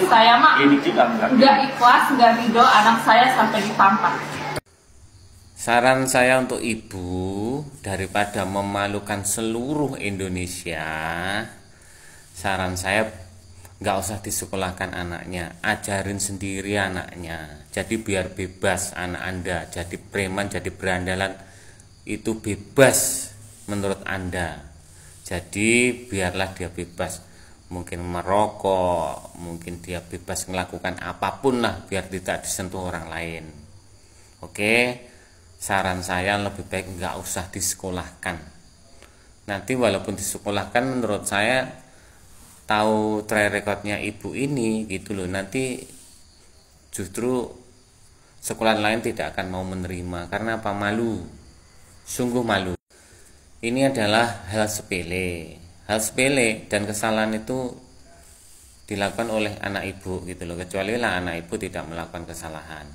saya mah udah ikhlas, nggak ridho anak saya sampai ditampar. Saran saya untuk ibu, daripada memalukan seluruh Indonesia, saran saya nggak usah disekolahkan anaknya, ajarin sendiri anaknya. Jadi biar bebas anak Anda, jadi preman, jadi berandalan, itu bebas menurut Anda. Jadi biarlah dia bebas, mungkin merokok, mungkin dia bebas melakukan apapun lah, biar tidak disentuh orang lain. Oke, saran saya lebih baik nggak usah disekolahkan. Nanti walaupun disekolahkan, menurut saya tahu track recordnya ibu ini gitu loh, nanti justru sekolah lain tidak akan mau menerima. Karena apa? Malu, sungguh malu. Ini adalah hal sepele dan kesalahan itu dilakukan oleh anak ibu gitu loh, kecuali lah anak ibu tidak melakukan kesalahan.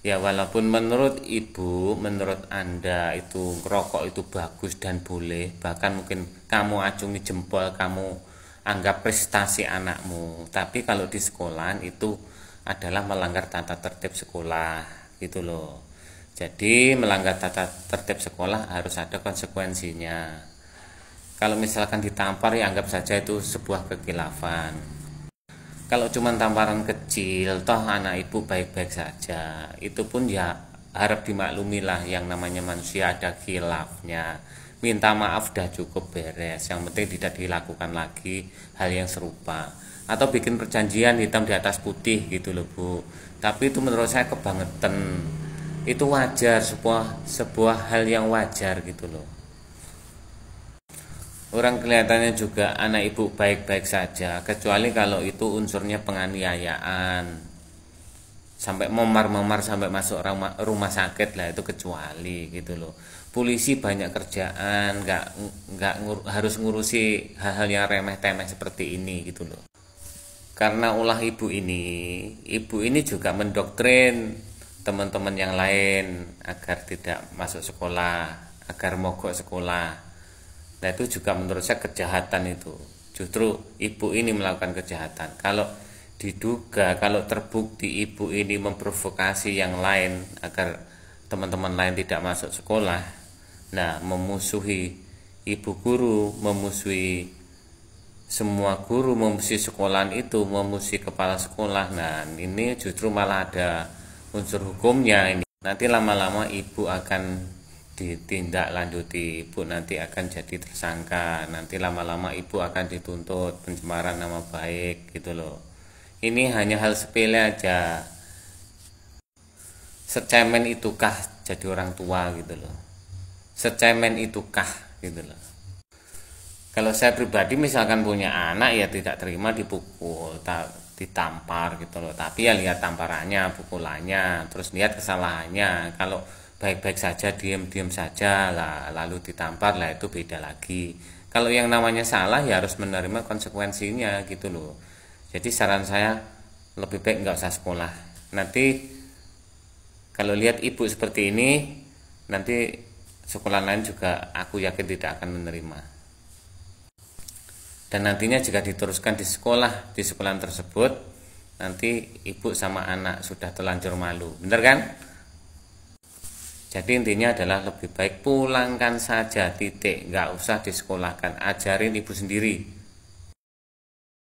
Ya walaupun menurut ibu, menurut Anda itu rokok itu bagus dan boleh, bahkan mungkin kamu acungi jempol, kamu anggap prestasi anakmu, tapi kalau di sekolah itu adalah melanggar tata tertib sekolah gitu loh. Jadi melanggar tata tertib sekolah harus ada konsekuensinya. Kalau misalkan ditampar, ya anggap saja itu sebuah kekhilafan. Kalau cuma tamparan kecil, toh anak ibu baik-baik saja, itu pun ya harap dimaklumilah, yang namanya manusia ada khilafnya. Minta maaf dah cukup, beres. Yang penting tidak dilakukan lagi hal yang serupa. Atau bikin perjanjian hitam di atas putih gitu loh Bu. Tapi itu menurut saya kebangetan. Itu wajar, sebuah hal yang wajar gitu loh. Orang kelihatannya juga anak ibu baik-baik saja, kecuali kalau itu unsurnya penganiayaan sampai memar-memar sampai masuk rumah sakit lah, itu kecuali gitu loh. Polisi banyak kerjaan, nggak harus ngurusi hal-hal yang remeh-temeh seperti ini gitu loh. Karena ulah ibu ini juga mendoktrin teman-teman yang lain agar tidak masuk sekolah, agar mogok sekolah. Nah itu juga menurut saya kejahatan itu. Justru ibu ini melakukan kejahatan. Kalau diduga, kalau terbukti ibu ini memprovokasi yang lain agar teman-teman lain tidak masuk sekolah, nah memusuhi ibu guru, memusuhi semua guru, memusuhi sekolahan itu, memusuhi kepala sekolah. Nah ini justru malah ada unsur hukumnya ini. Nanti lama-lama ibu akan ditindaklanjuti, ibu nanti akan jadi tersangka, nanti lama-lama ibu akan dituntut pencemaran nama baik gitu loh. Ini hanya hal sepele aja. Secemen itukah jadi orang tua gitu loh, secemen itukah gitu loh. Kalau saya pribadi misalkan punya anak, ya tidak terima dipukul, ditampar gitu loh. Tapi ya lihat tamparannya, pukulannya, terus lihat kesalahannya. Kalau baik-baik saja, diam-diam saja lah, lalu ditampar lah, itu beda lagi. Kalau yang namanya salah ya harus menerima konsekuensinya gitu loh. Jadi saran saya lebih baik nggak usah sekolah. Nanti kalau lihat ibu seperti ini, nanti sekolah lain juga aku yakin tidak akan menerima. Dan nantinya jika diteruskan di sekolah tersebut, nanti ibu sama anak sudah terlanjur malu, bener kan? Jadi intinya adalah lebih baik pulangkan saja, titik, nggak usah disekolahkan, ajarin ibu sendiri.